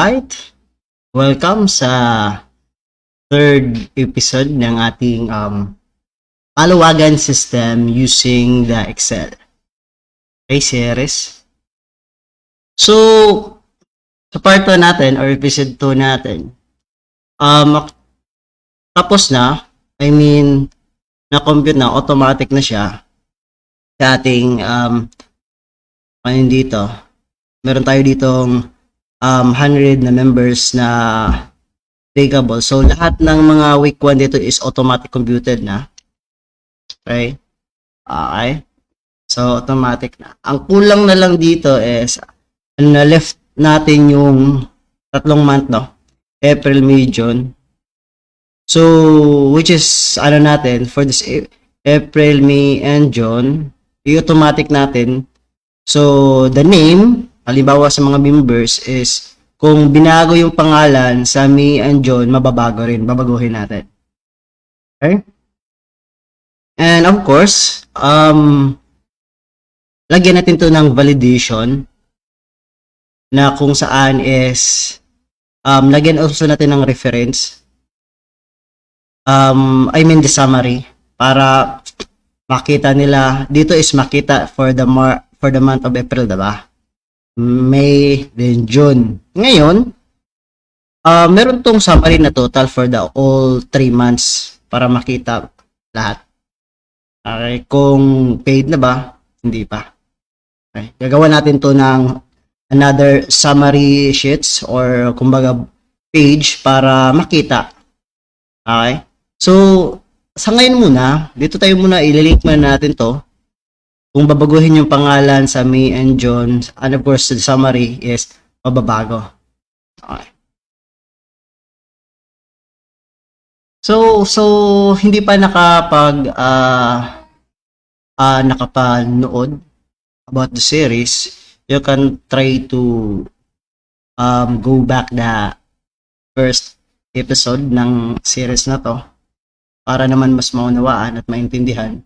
Alright, welcome sa third episode ng ating palawagan system using the Excel. Okay, series. So, sa part 1 natin or episode 2 natin, tapos na, na-compute na, automatic na siya sa ating, dito, meron tayo ditong 100 na members na clickable. So, lahat ng mga week 1 dito is automatic computed na. Okay? Okay. So, automatic na. Ang kulang na lang dito is, na-left natin yung 3 month, no? April, May, June. So, which is, natin, for this April, May, and June, i-automatic natin. So, the name, halimbawa sa mga members is, kung binago yung pangalan sa May and June, mababago rin. Babaguhin natin. Okay? And of course, lagyan natin to ng validation na kung saan is, lagyan also natin ng reference. The summary para makita nila. Dito is makita for the month of April, diba? May, then June. Ngayon, meron tong summary na total for the all 3 months para makita lahat. Okay, kung paid na ba? Hindi pa. Okay, gagawa natin to ng another summary sheets or kumbaga page para makita. Okay, so sa ngayon muna, dito tayo muna ililink muna natin to. Kung babaguhin yung pangalan sa May and June, and of course, the summary is mababago. Okay. So hindi pa nakapanood about the series, you can try to go back the first episode ng series na to para naman mas maunawaan at maintindihan.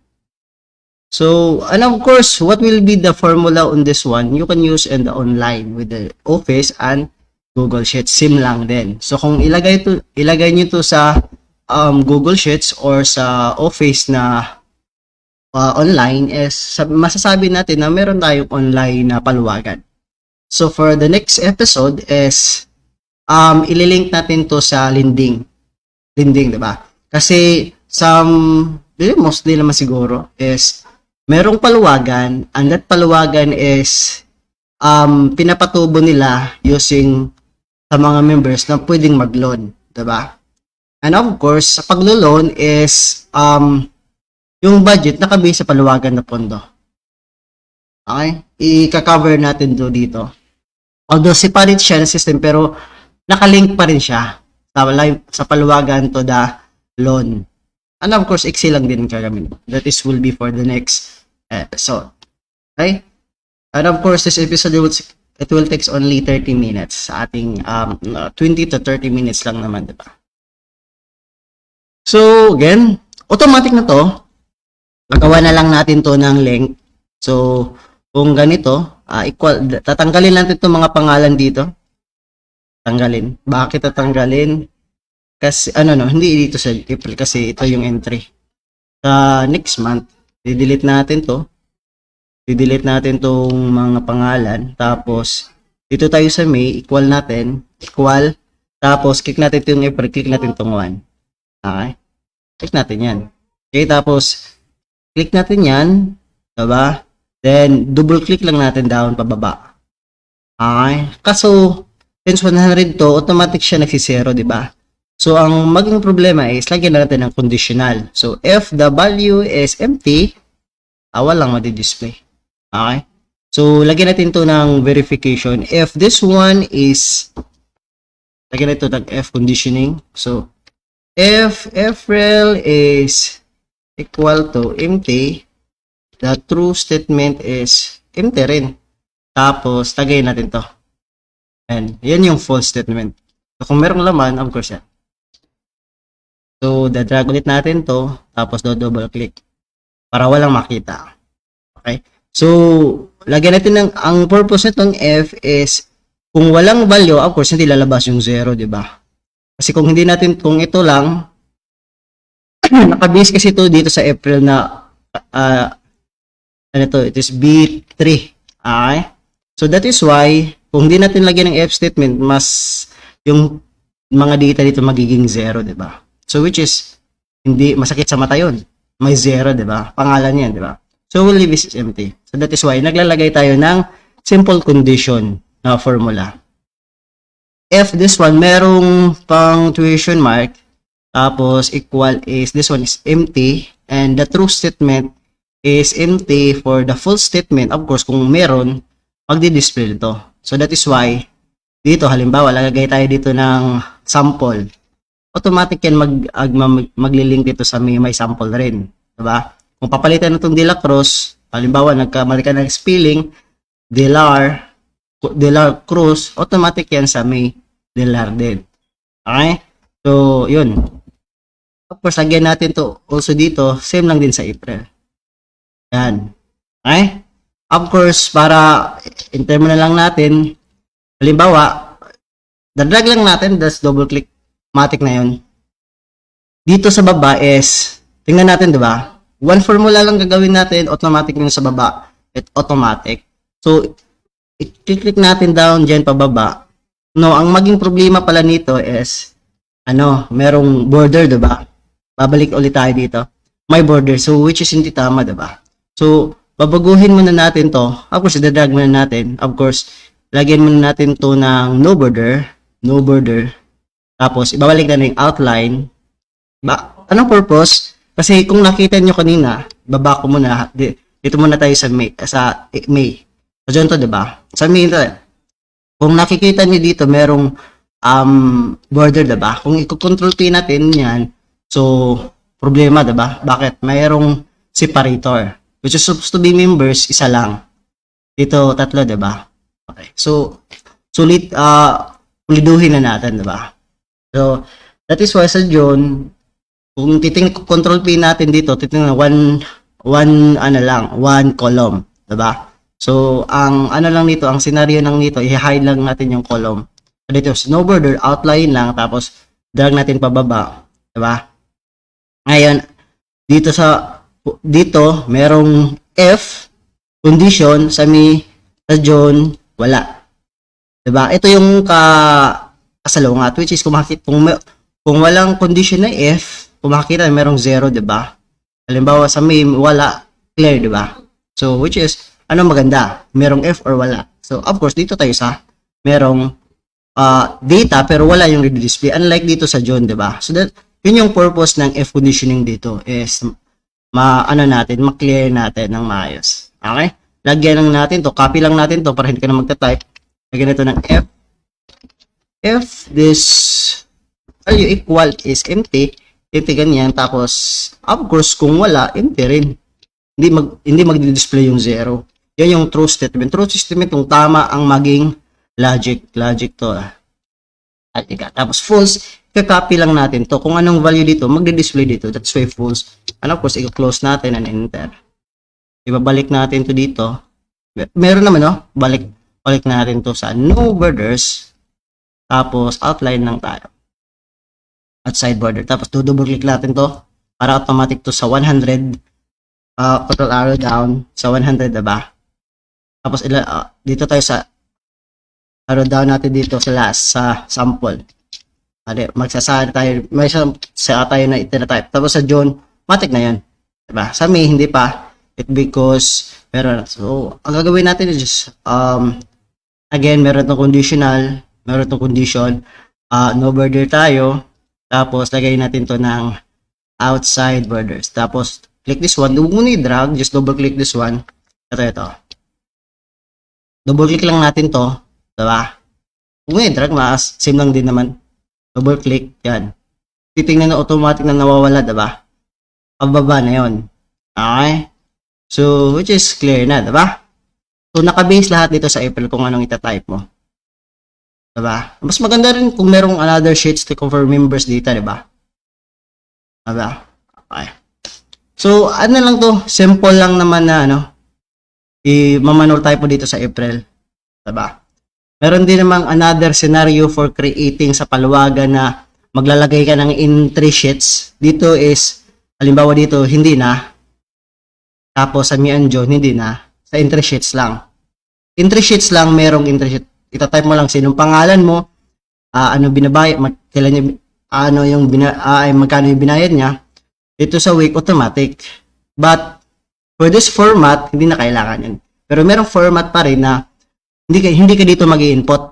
So, and of course, what will be the formula on this one? You can use in the online with the Office and Google Sheets. Same lang din. So, kung ilagay nyo to sa Google Sheets or sa Office na online, is masasabi natin na meron tayong online na paluwagan. So, for the next episode is ililink natin to sa Linding. Linding, diba? Kasi mostly naman siguro is merong paluwagan, and that paluwagan is pinapatubo nila using sa mga members na pwedeng mag-loan, diba? And of course, sa paglo-loan is yung budget nakabase sa paluwagan na pondo. Okay? I-cover natin dito. Although separate siya ng system, pero nakalink pa rin siya sa paluwagan to the loan. And of course, Excel lang din gagawin. That is will be for the next episode. Okay? And of course, this episode it will take only 30 minutes sa ating 20 to 30 minutes lang naman, diba? So, again, automatic na to. Gagawa na lang natin to ng length. So, kung ganito, tatanggalin natin itong mga pangalan dito. Tanggalin. Bakit tatanggalin? Kasi, hindi dito sa April kasi ito yung entry. Sa next month, i-delete natin to. I-delete natin tong mga pangalan. Tapos, dito tayo sa May, equal natin. Equal. Tapos, click natin itong April. Click natin itong 1. Okay? Click natin yan. Okay, tapos, click natin yan. Diba? Then, double click lang natin down pababa. Okay? Kaso, since 100 to, automatic siya nagsisero, diba? So, ang maging problema is, lagyan natin ng conditional. So, if the value is empty, walang madi-display. Okay? So, lagyan natin to ng verification. If this one is, lagyan natin ng F conditioning. So, if April is equal to empty, the true statement is empty rin. Tapos, lagyan natin to. And, yan yung false statement. So, kung merong laman, of course yan. So, drag ulit natin to, tapos double click para walang makita. Okay? So, lagyan natin ang purpose nitong F is Kung walang value, of course, hindi lalabas yung 0, di ba? Kasi kung hindi natin, kung ito lang, nakabase kasi ito dito sa April na, ano to, it is B3. Okay? So that is why, kung hindi natin lagyan ng F statement, mas yung mga data dito magiging 0, di ba? So which is, hindi masakit sa mata yun. May 0, di ba? Pangalan yan, di ba? So we'll leave this empty. So that is why, naglalagay tayo ng simple condition na formula. If this one, merong punctuation mark, tapos equal is, this one is empty, and the true statement is empty for the full statement. Of course, kung meron, magdi-display ito. So that is why, dito, halimbawa, lagay tayo dito ng sample. Automatic yan maglilink dito sa may sample rin. Diba? Kung papalitan itong De La Cruz, halimbawa, nagkamali ka ng spelling, De La Cruz, automatic yan sa may De La din. Okay? So, yun. Of course, lagyan natin to also dito, same lang din sa April. Yan. Okay? Of course, para in-term na lang natin, halimbawa, dadrag lang natin, just double click, matic na yun. Dito sa baba is, tingnan natin, di ba? One formula lang gagawin natin, automatic yun sa baba. It automatic. So, i-click natin down dyan pababa. No, ang maging problema pala nito is, merong border, di ba? Babalik ulit tayo dito. May border. So, which is hindi tama, di ba? So, babaguhin muna natin to. Of course, idadrag muna natin. Of course, lagyan muna natin to ng no border. No border. Tapos, ibabalik na yung outline. Anong purpose? Kasi kung nakita nyo kanina, baba ko muna. Dito muna tayo sa May. So, dyan to, diba? Sa May ito. Kung nakikita nyo dito, merong border, diba? Kung i-control P natin yan, so, problema, diba? Bakit? Mayroong separator. Which is supposed to be members, isa lang. Dito, tatlo, diba? Okay. So, sulit, uliduhin na natin, diba? So, that is why sa John, kung control P natin dito, titingnan one column, diba? So, ang lang nito, ang scenario lang nito, i-hide lang natin yung column. So, dito, no border, outline lang, tapos drag natin pababa, diba? Ngayon, dito, merong F, condition, sa John, wala. Diba? Ito yung kasalungat, which is kung walang condition na F, kung makikita, merong 0, diba? Halimbawa, sa May, wala, clear, diba? So, which is, maganda? Merong F or wala? So, of course, dito tayo sa merong data, pero wala yung display. Unlike dito sa John, diba? So, yun yung purpose ng F conditioning dito is, ma-clear natin ng maayos. Okay? Lagyan lang natin to, copy lang natin to para hindi ka na magta-type. Lagyan ito ng F. If this value equal is empty, ganyan. Tapos, of course, kung wala, empty rin. Hindi mag-display yung 0. Yan yung true statement. True statement, kung tama ang maging logic. Logic to. Tapos, false, i-copy lang natin to. Kung anong value dito, magdi-display dito. That's why false. And of course, i-close natin and enter. Ibabalik natin to dito. Meron naman, no? Balik natin to sa no borders. Tapos, outline lang tayo. At side border. Tapos, double click natin to para automatic to sa 100. Control arrow down sa 100, diba? Tapos, dito tayo sa arrow down natin dito sa last, sa sample. Magsasaan tayo, may sa tayo na itinatype. Tapos, sa John, matik na yan. Diba? Sa May, hindi pa. It because, meron. So, ang gagawin natin is just, again, meron itong conditional, meron itong condition, no border tayo. Tapos, lagay natin to ng outside borders. Tapos, click this one. Huwag mo na i-drag. Just double click this one. Ito. Double click lang natin to. Diba? Huwag mo i-drag. Same lang din naman. Double click. Yan. Titingnan na automatic na nawawala. Diba? Pababa na yun. Okay? So, which is clear na. Diba? So, nakabase lahat dito sa April kung anong itatype mo. Diba? Mas maganda rin kung merong another sheets to confirm members data, diba? Diba? Okay. So, lang to? Simple lang naman na, i-manual type mo dito sa April. Diba? Meron din namang another scenario for creating sa paluwagan na maglalagay ka ng entry sheets. Dito is, halimbawa dito, hindi na. Tapos sa Mianjo, hindi na. Sa entry sheets lang. Entry sheets lang, merong entry sheet. Itatype mo lang sinong pangalan mo, ano binabayad, kailan yung, ano yung, magkano yung binayad niya. Ito sa week, automatic. But, for this format, hindi na kailangan yun. Pero merong format pa rin na hindi ka dito mag-i-input.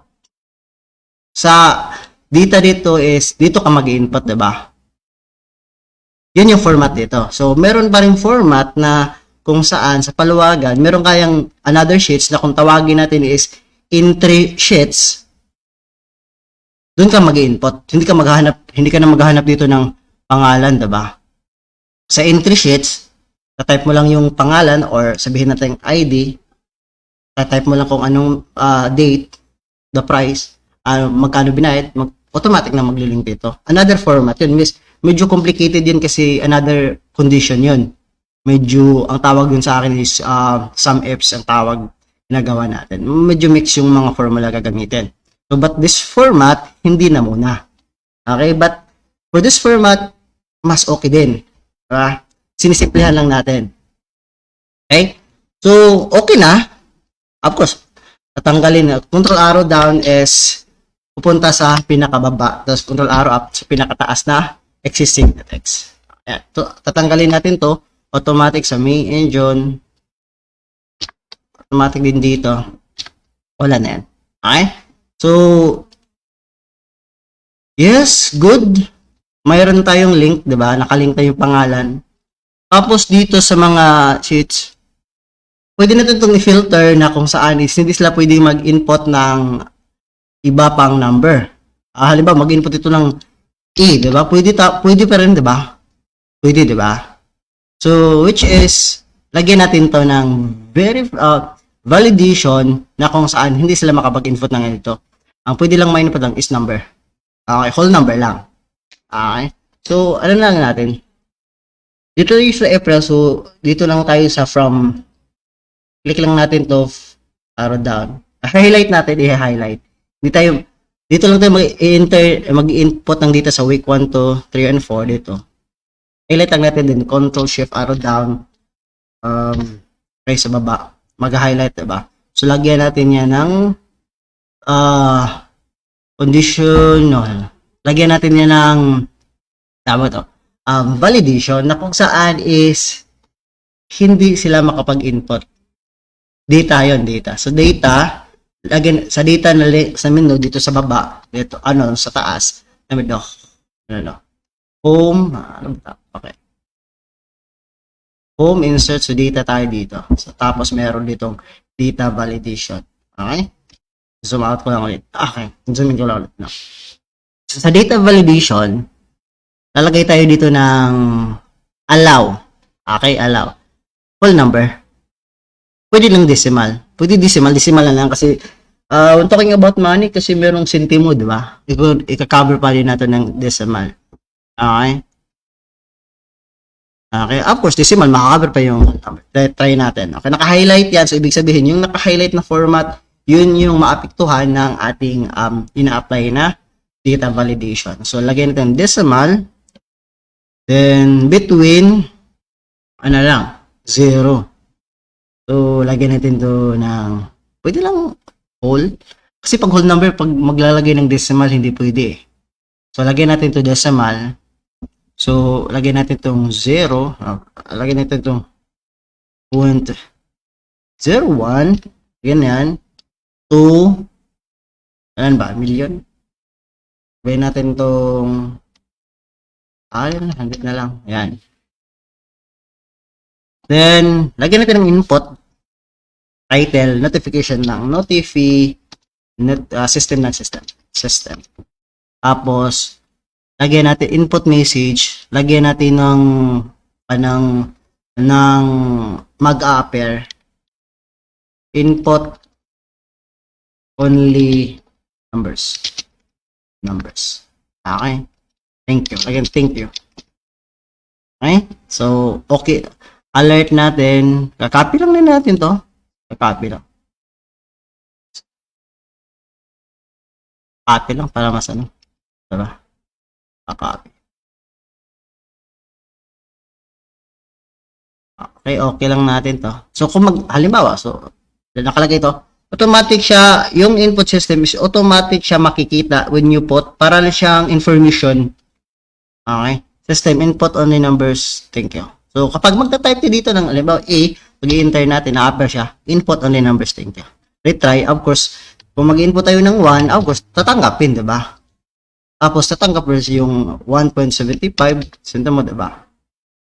Sa data dito is, dito ka mag-i-input, diba? Yun yung format dito. So, meron pa rin format na kung saan, sa paluwagan, meron kayang another sheets na kung tawagin natin is entry sheets, doon ka mag-i-input. Hindi ka na maghahanap dito ng pangalan, diba? Sa entry sheets, type mo lang yung pangalan or sabihin natin ID, type mo lang kung anong date, the price, magkano binayad, automatic na maglilink dito. Another format yun. Medyo complicated yun kasi another condition yun. Medyo, ang tawag dun sa akin is some ifs ang tawag ginagawa natin. Medyo mix yung mga formula gagamitin. So, but this format, hindi na muna. Okay? But, for this format, mas okay din. Diba? Sinisimplihan lang natin. Okay? So, okay na. Of course, tatanggalin. Control arrow down is pupunta sa pinakababa. Tapos control arrow up sa pinakataas na existing text. Ayan. So, tatanggalin natin to. Automatic sa main engine. Automatic din dito. Wala na yan. Okay? So, yes, good. Mayroon tayong link, diba? Nakalink na yung pangalan. Tapos dito sa mga sheets, pwede natin itong i-filter na kung saan is hindi sila pwede mag-input ng iba pang number. Halimbawa, mag-input ito ng E, di ba? Pwede pa rin, di ba? Pwede, di ba? So, which is, lagyan natin to ng validation na kung saan hindi sila makapag-input ng ganito. Ang pwede lang ma-input lang is number. Okay, whole number lang. Okay? So, ano lang natin? Dito yung sa April, so, dito lang tayo sa from. Click lang natin to, arrow down. Highlight natin, i-highlight. Dito lang tayo mag-input ng data sa week 1 to 3 and 4 dito. Highlight lang natin din, control shift arrow down, okay, sa baba. Mag-highlight, diba? So, lagyan natin yan ng condition, no. Lagyan natin yan ng tama to. Validation na kung saan is hindi sila makapag-input. Data yon, data. So, data, lagyan, sa data na sa menu, dito sa baba, dito, sa taas, home, okay. Home, insert, so data tayo dito. So, tapos meron ditong data validation. Okay? Zoom out ko lang ulit. Okay, zoom in ko lang ulit. No. So, sa data validation, lalagay tayo dito ng allow. Okay, allow. Whole number. Pwede lang decimal. Pwede decimal na lang kasi when talking about money, kasi merong sentimo, di ba? Ika-cover pa rin natin ng decimal. Okay? Okay, of course, decimal, makakover pa yung number. Try natin. Okay, naka-highlight yan. So, ibig sabihin, yung naka-highlight na format, yun yung maapektuhan ng ating ina-apply na data validation. So, lagyan natin decimal. Then, between, 0. So, lagyan natin to ng, pwede lang whole. Kasi pag whole number, pag maglalagay ng decimal, hindi pwede. So, lagyan natin to decimal. So, lagyan natin itong 0. Lagyan natin itong 0.01. Ganyan. 2. Ayan ba? Million. Lagyan natin itong 100 na lang. Ayan. Then, lagyan natin ng input. Title, notification lang. System. Tapos, lagyan natin input message, lagyan natin ng mag-a-appear. Input only numbers. Okay? Thank you. Again, thank you. Okay? So, okay. Alert natin. Kakopy lang din natin to. Kakopy lang. Copy lang para mas ano, diba? Copy. Okay, okay lang natin to. So, kung halimbawa, so, nakalagay to, automatic siya, yung input system is automatic siya makikita when you put, para siyang information. Okay? System input only numbers. Thank you. So, kapag magta-type ka dito ng, halimbawa, A, pag-i-enter natin, na-upper siya, input only numbers. Thank you. Retry, of course, kung mag-input tayo ng 1, of course, tatanggapin, diba? Tapos, tatanggap versus yung 1.75, sinta mo, diba?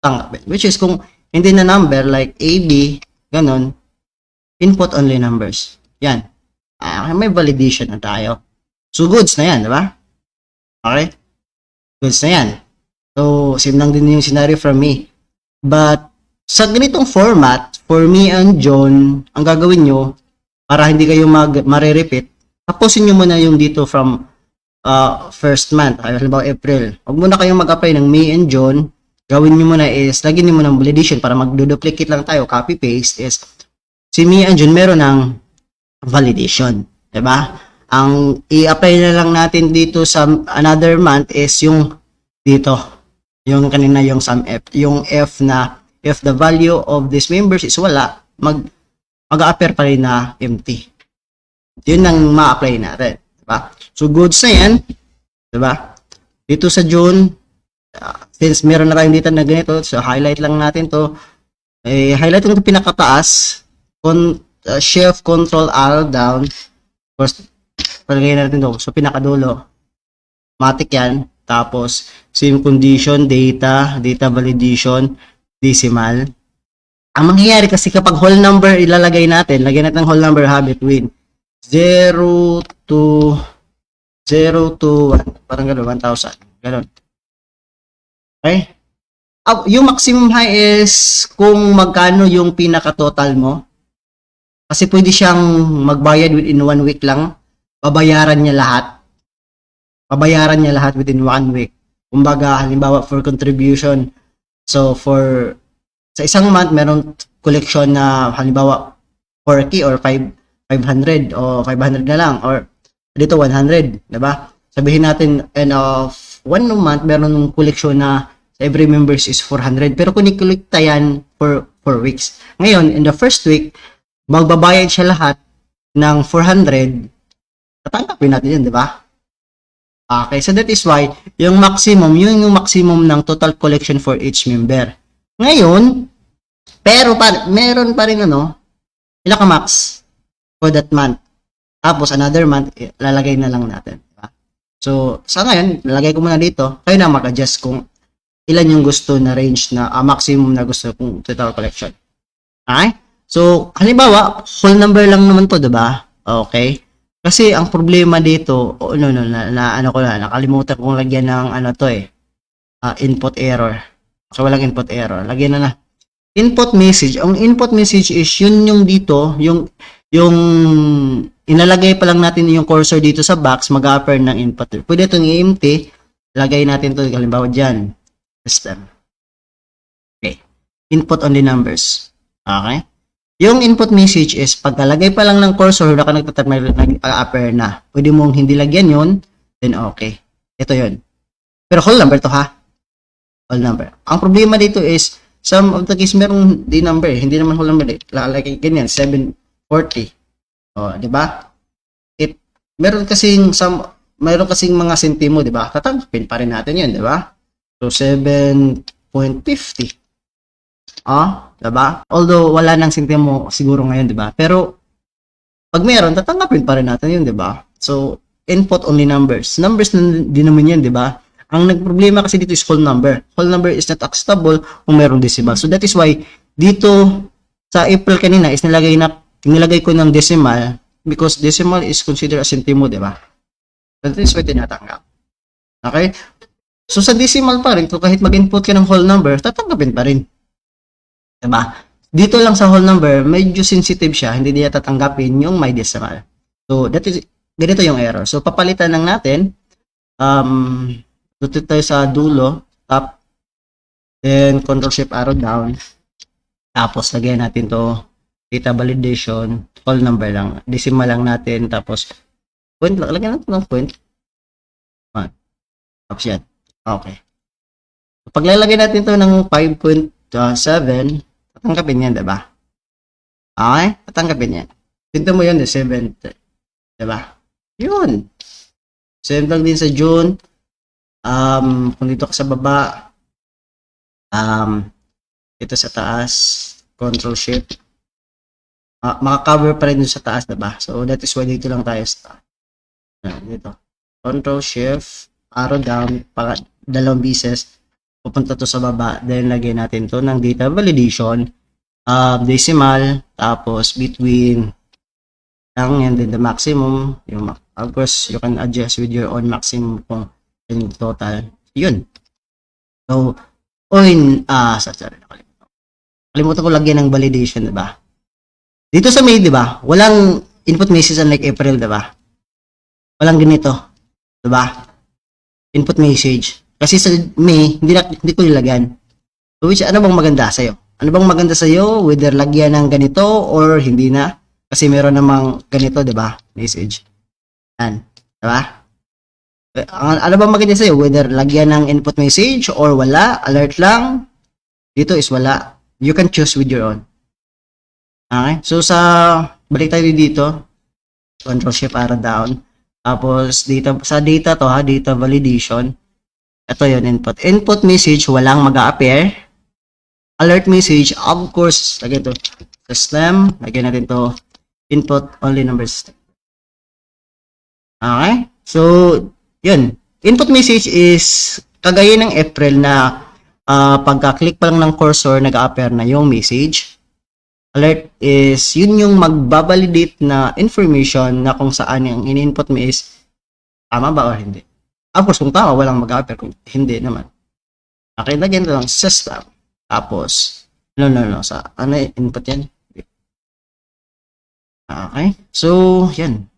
Tatanggapin. Which is, kung hindi na number, like A, B, ganun, input only numbers. Yan. May validation na tayo. So, goods na yan, diba? Okay? Goods na yan. So, same lang din yung scenario from me. But, sa ganitong format, for me and John, ang gagawin nyo, para hindi kayo mare-repeat, tapusin nyo muna yung dito from first month, halimbawa April. Huwag muna kayong mag-apply ng May and June. Gawin nyo muna is, lagyan nyo muna ng validation para mag-duplicate lang tayo, copy-paste is, si May and June meron ng validation. Diba? Ang i-apply na lang natin dito sa another month is yung dito. Yung kanina yung sum F. Yung F na, if the value of these members is wala, mag-appear pa rin na empty. Yun ang ma-apply natin. Diba? So, goods na yan. Diba? Dito sa June, since meron na tayong dito na ganito, so highlight lang natin to. Highlight yung pinakataas. Shift, Control, R, down. Of course, palagay natin to. So, pinakadulo. Matic yan. Tapos, same condition, data validation, decimal. Ang mangyayari kasi kapag whole number ilalagay natin, lagyan natin ng whole number habit with 0 to 1. Parang gano'n, 1,000. Gano'n. Okay? Yung maximum high is kung magkano yung pinaka-total mo. Kasi pwede siyang magbayad within 1 week lang. Babayaran niya lahat within 1 week. Kumbaga, halimbawa for contribution. So, sa isang month, meron collection na halimbawa 4K or 500 o 500 na lang or dito 100, diba? Sabihin natin end of 1 month, meron ng collection na every members is 400. Pero kung i-collecta yan for 4 weeks. Ngayon, in the first week, magbabayad siya lahat ng 400. Tatanggapin natin yun, diba? Okay, so that is why yung maximum ng total collection for each member. Ngayon, pero meron pa rin ilang max for that month. Tapos another month, lalagay na lang natin. Diba? So, sa ngayon, lalagay ko muna dito. Kayo na mag-adjust kung ilan yung gusto na range na maximum na gusto kong total collection. Okay? So, halimbawa, whole number lang naman to, diba? Okay. Kasi ang problema dito, nakalimutan kong lagyan ng input error. So, walang input error. Lagyan na. Input message. Ang input message is yun yung dito, yung inalagay pa lang natin yung cursor dito sa box, mag-appear ng input. Pwede itong i-empty. Lagay natin ito, halimbawa dyan. System. Okay. Input only numbers. Okay. Yung input message is pagkalagay pa lang ng cursor na nag-appear na. Pwede mong hindi lagyan yun, then okay. Ito yun. Pero whole number to ha. Whole number. Ang problema dito is some of the case merong di number, hindi naman whole number. Lalagay ganyan 740. Oh, di ba? Meron kasing mga sentimo, di ba? Tatanggapin pa rin natin 'yun, di ba? So 7.50. Diba? Although, wala nang sentimo siguro ngayon, diba? Pero, pag meron, tatanggapin pa rin natin yun, diba? So, input only numbers. Numbers din naman yan, diba? Ang nagproblema kasi dito is whole number. Whole number is not acceptable kung merong decimal. So, that is why, dito, sa April kanina, is nilagay ko ng decimal because decimal is considered as sentimo, diba? So, that is why tinatanggap. Okay? So, sa decimal pa rin, kahit mag-input ka ng whole number, tatanggapin pa rin. Diba? Dito lang sa whole number, medyo sensitive siya, hindi niya tatanggapin yung may decimal. So, ganito yung error. So, papalitan lang natin. Dito tayo sa dulo, top, then Control-Shift arrow down. Tapos, lagyan natin to data validation, whole number lang. Decimal lang natin, tapos, point lang. Lagyan natin ng point. Tapos yan. Okay. Paglalagay natin to ng 5.7, tatanggapin yan, diba? Okay? Tatanggapin yan. Tinto mo yun, 7th. Diba? Yun. Same lang din sa June. Kung dito ka sa baba, dito sa taas, Control Shift. Maka-cover pa rin dun sa taas, diba? So, that is why dito lang tayo sa taas. Dito. Control Shift, arrow down, dalawang beses, pupunta to sa baba, then lagyan natin to ng data validation, decimal, tapos between, and then the maximum, of course, you can adjust with your own maximum kung yung total. Yun. So, sorry, nakalimutan ko lagyan ng validation, diba? Dito sa May, diba? Walang input message unlike April, diba? Walang ganito. Diba? Input message. Kasi sa May, hindi ko nilagyan. So, ano bang maganda sa'yo? Ano bang maganda sa'yo? Whether lagyan ng ganito or hindi na. Kasi meron namang ganito, diba? Message. Yan. Diba? Ano bang maganda sa'yo? Whether lagyan ng input message or wala. Alert lang. Dito is wala. You can choose with your own. Okay? So, balik tayo dito. Control Shift arrow down. Tapos, sa data to ha, data validation. Ito yun, input. Input message, walang mag-a-appear. Alert message, of course, lagyan to system. Lagyan natin to input only numbers. Okay? So, yun. Input message is kagaya ng April na pagka-click pa lang ng cursor, nag-a-appear na yung message. Alert is yun yung magbabalidate na information na kung saan yung in-input mo is tama ba o hindi. Of course, kung tama, walang mag-appear. Kung hindi naman. Okay, lagyan ito lang system. Tapos, no. Sa ano input yan? Okay. So, yan.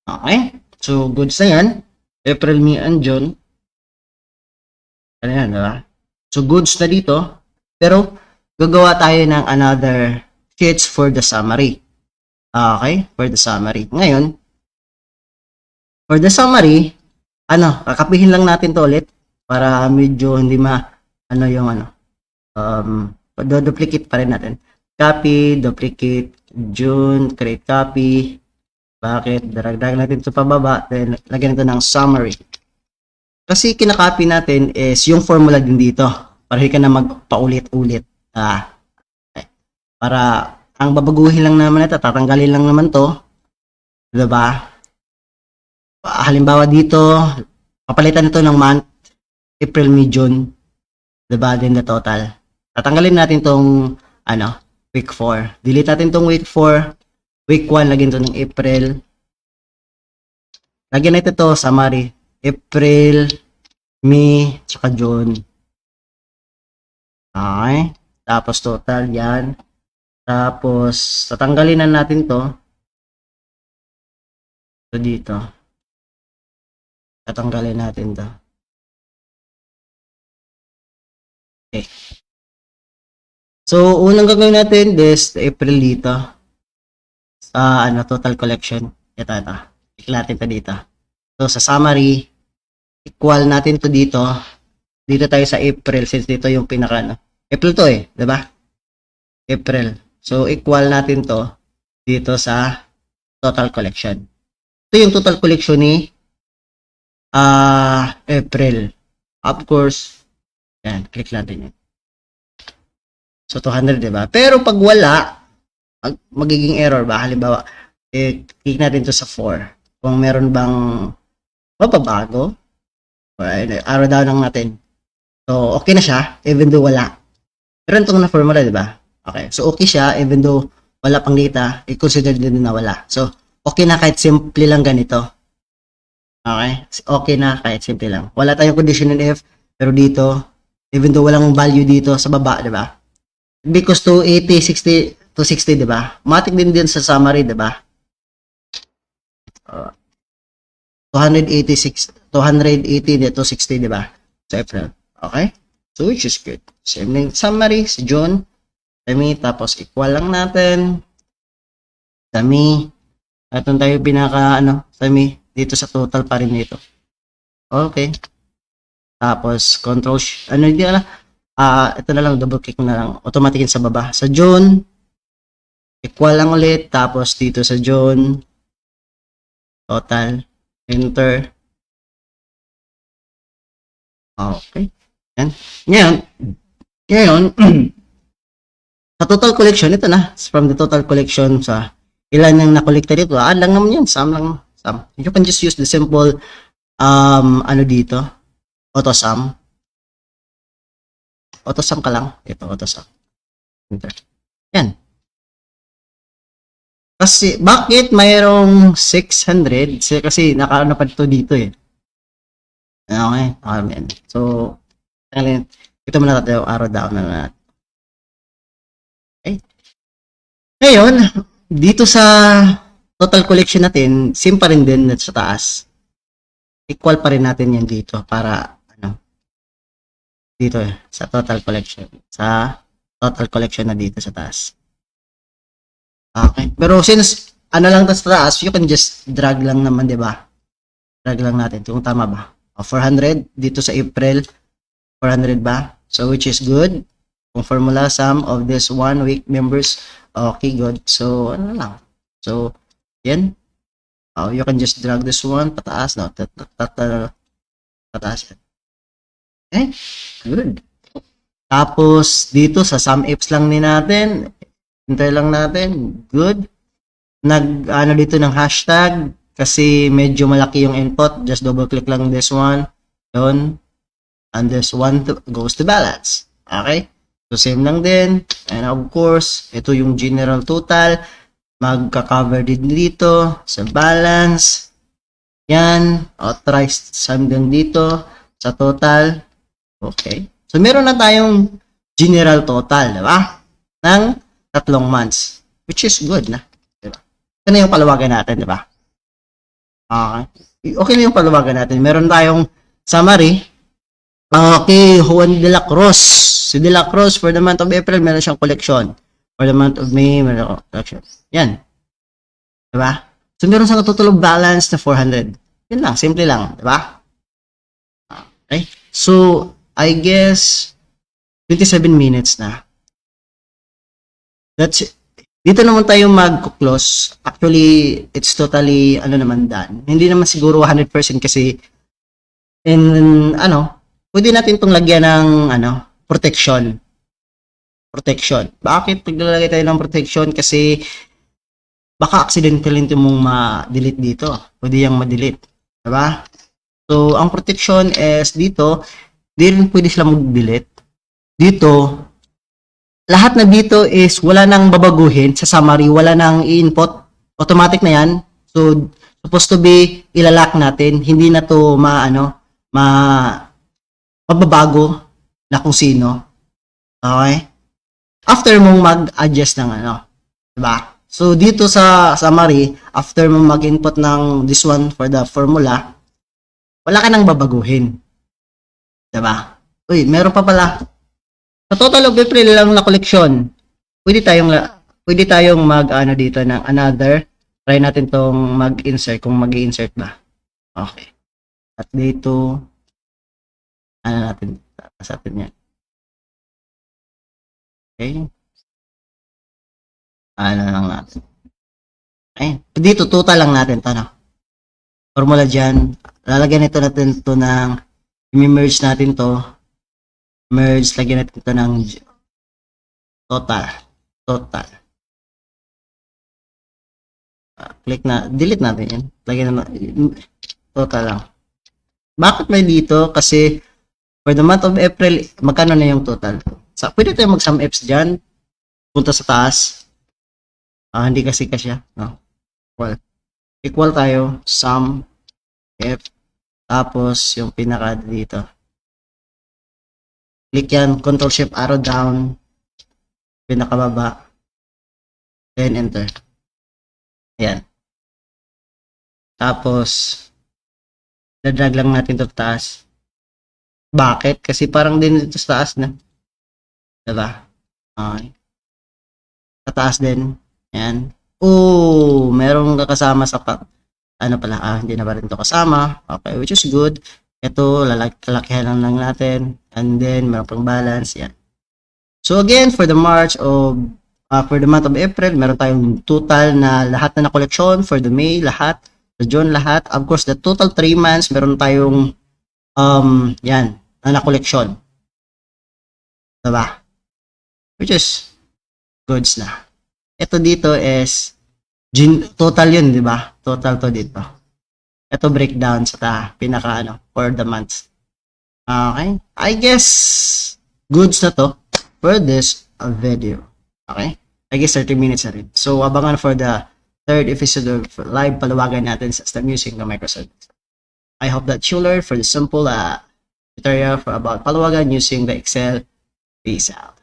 Okay. So, goods na yan. April, May, and June. Ano yan, diba? So, goods na dito. Pero, gagawa tayo ng another sheets for the summary. Okay? For the summary. Ngayon, for the summary, kakapihin lang natin to ulit para medyo hindi duplicate pa rin natin. Copy, duplicate, June, create copy. Bakit? Daragdag natin ito pababa, then lagyan ito ng summary. Kasi kinakopy natin is yung formula din dito. Para hindi ka na magpaulit-ulit. Para ang babaguhin lang naman ito, tatanggalin lang naman to. Diba? Halimbawa dito, papalitan ito ng month, April, May, June. Diba? Then the total. Tatanggalin natin tong week 4. Delete natin tong week 4. Week 1, lagyan ito ng April. Lagyan natin ito, summary. April, May, tsaka June. Okay. Tapos total, yan. Tapos, tatanggalin na natin to. So, dito. Tatanggalin natin to. Okay. So, unang gagawin natin is April dito. Total collection. Ito. Click natin to dito. So, sa summary, equal natin to dito. Dito tayo sa April since dito yung pinaka April to diba? April. So, equal natin to dito sa total collection. Ito yung total collection ni April. Of course, yan, click natin yun. So, 200, diba? Pero pag wala, magiging error ba? Halimbawa, click natin to sa 4. Kung meron bang mapabago, arrow down lang natin. So, okay na siya, even though wala. Meron itong na formula, diba? Okay. So, okay siya, even though wala pang data, i-consider din na wala. So, okay na kahit simple lang ganito. Okay? Okay na kahit simple lang. Wala tayong condition in if, pero dito, even though walang value dito sa baba, diba? Because 280, 60, 260, diba? Matik din sa summary, diba? 280, 260, diba? Sa April. Okay? So, which is good. Same thing. Summary, si June. Sami, tapos equal lang natin. Sami. At tayo sami, dito sa total pa rin nito. Okay. Tapos, ito na lang, double click na lang. Automatic sa baba. Sa June, equal lang ulit. Tapos, dito sa June, total, enter. Okay. Yan. Ngayon, sa total collection, ito na. From the total collection sa ilan yung nakolekta dito. Lang naman yun. Sum lang. Sum. You can just use the simple, dito, auto sum. Auto sum ka lang. Ito, auto sum. Enter. Yan. Kasi, bakit mayroong 600? Kasi nakaano pa ito dito eh. Okay. Amen. So, ito muna tayo, arrow down na natin. Okay. Ngayon, dito sa total collection natin, same pa rin din sa taas. Equal pa rin natin yan dito para dito sa total collection. Sa total collection na dito sa taas. Okay. Pero since lang sa taas, you can just drag lang naman, 'di ba? Drag lang natin kung tama ba. 400 dito sa April, 400 ba? So which is good. Kung formula sum of this 1 week members, okay, good. So lang. So yan. You can just drag this one pataas, no? Pataas yan. Okay, good. Tapos dito sa sum ifs lang din natin, hintay lang natin, good. Dito ng hashtag kasi medyo malaki yung input, just double click lang this one, yun, and this one goes to balance. Okay, so same lang din, and of course ito yung general total, magka-cover din dito sa balance, yan, authorized sum din dito sa total. Okay, so meron na tayong general total, diba, ng 3 months, which is good na, diba? Ito na yung palawagan natin, diba? Okay na yung palawagan natin. Meron tayong summary. Okay, Juan de la Cruz. Si de la Cruz, for the month of April, meron siyang collection. For the month of May, meron siyang collection. Yan. Diba? So, meron siyang total balance na 400. Yan lang, simple lang. Diba? Okay. So, I guess, 27 minutes na. That's it. Dito naman tayo mag-close. Actually, it's totally, naman done. Hindi naman siguro 100% kasi, pwede natin itong lagyan ng, protection. Protection. Bakit paglalagay tayo ng protection? Kasi, baka accidentally mong ma-delete dito. Pwede yung ma-delete. Diba? So, ang protection is dito, di rin pwede sila mag-delete. Dito, lahat na dito is wala nang babaguhin sa summary, wala nang i-input, automatic na yan. So, supposed to be ilalak natin, hindi na to mababago na kung sino. Okay? After mong mag-adjust ng diba? So, dito sa summary, after mong mag-input ng this one for the formula, wala ka nang babaguhin. Diba? Uy, meron pa pala. Sa total of April lang na collection, pwede tayong dito ng another. Try natin tong mag-insert, kung mag-insert ba. Okay. At dito, natin, tasatin yan. Okay. Lang natin. Okay. Dito, total lang natin ito, no? Formula dyan. Lalagyan natin ito ng, i-merge natin to. Merge, lagyan natin ito ng total. Click na, delete natin yan. Lagyan na, total lang. Bakit may dito? Kasi, for the month of April, magkano na yung total? So, pwede tayo mag-sum ifs dyan. Punta sa taas. Hindi kasi kasya. No? Equal tayo. Sum if. Tapos, yung pinaka dito. Click yan, Control Shift arrow down, pinakababa, then enter. Ayan. Tapos, dadrag lang natin ito taas. Bakit? Kasi parang din ito sa taas na. Diba? Okay. Sa taas din. Ayan. Merong kasama sa hindi na ba rin ito kasama. Okay, which is good. Ito, lalakihan lang natin. And then, meron pang balance. Yan. So again, for the month of April, meron tayong total na lahat na na-collection. For the May, lahat. The June, lahat. Of course, the total 3 months, meron tayong yan, na collection. Diba? Which is goods na. Ito dito is total yun, di ba? Total to dito. Ito breakdown sa pinaka for the months. Okay? I guess goods na to for this video. Okay? I guess 30 minutes na rin. So, abangan for the third episode of live palawagan natin sa STEM using the Microsoft. I hope that you learned for the simple tutorial about palawagan using the Excel. Peace out.